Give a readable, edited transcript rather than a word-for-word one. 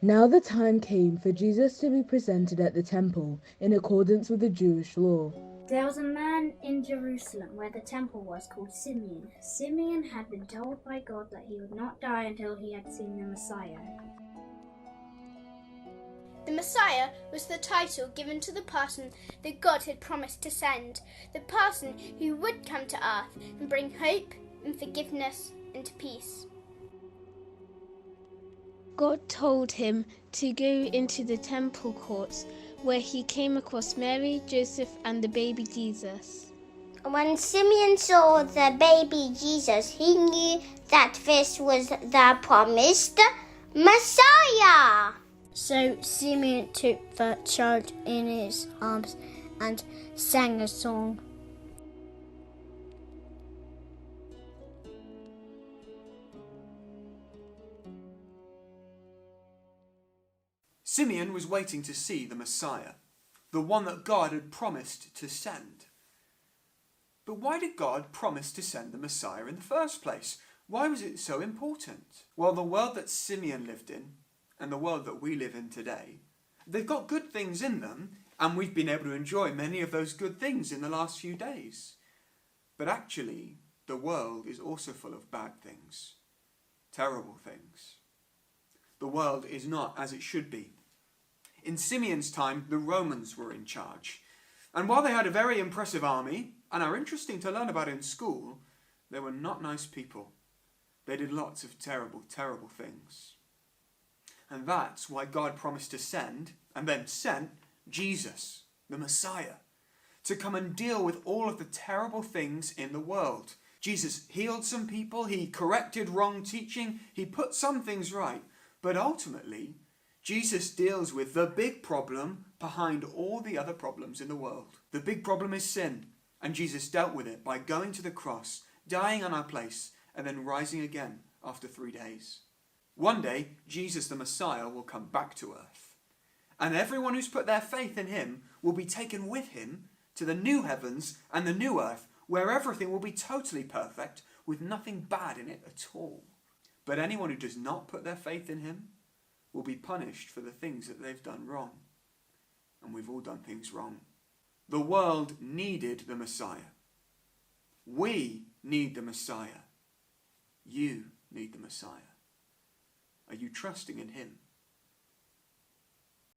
Now the time came for Jesus to be presented at the temple in accordance with the Jewish law. There was a man in Jerusalem where the temple was called Simeon. Simeon had been told by God that he would not die until he had seen the Messiah. The Messiah was the title given to the person that God had promised to send, the person who would come to earth and bring hope and forgiveness and peace. God told him to go into the temple courts, where he came across Mary, Joseph, and the baby Jesus. When Simeon saw the baby Jesus, he knew that this was the promised Messiah. So Simeon took the child in his arms and sang a song. Simeon was waiting to see the Messiah, the one that God had promised to send. But why did God promise to send the Messiah in the first place? Why was it so important? Well, the world that Simeon lived in, and the world that we live in today, they've got good things in them, and we've been able to enjoy many of those good things in the last few days. But actually, the world is also full of bad things, terrible things. The world is not as it should be. In Simeon's time, the Romans were in charge. And while they had a very impressive army, and are interesting to learn about in school, they were not nice people. They did lots of terrible, terrible things. And that's why God promised to send, and then sent, Jesus, the Messiah, to come and deal with all of the terrible things in the world. Jesus healed some people, he corrected wrong teaching, he put some things right, but ultimately, Jesus deals with the big problem behind all the other problems in the world. The big problem is sin, and Jesus dealt with it by going to the cross, dying on our place, and then rising again after 3 days. One day, Jesus the Messiah will come back to earth, and everyone who's put their faith in him will be taken with him to the new heavens and the new earth, where everything will be totally perfect, with nothing bad in it at all. But anyone who does not put their faith in him will be punished for the things that they've done wrong. And we've all done things wrong. The world needed the Messiah. We need the Messiah. You need the Messiah. Are you trusting in him?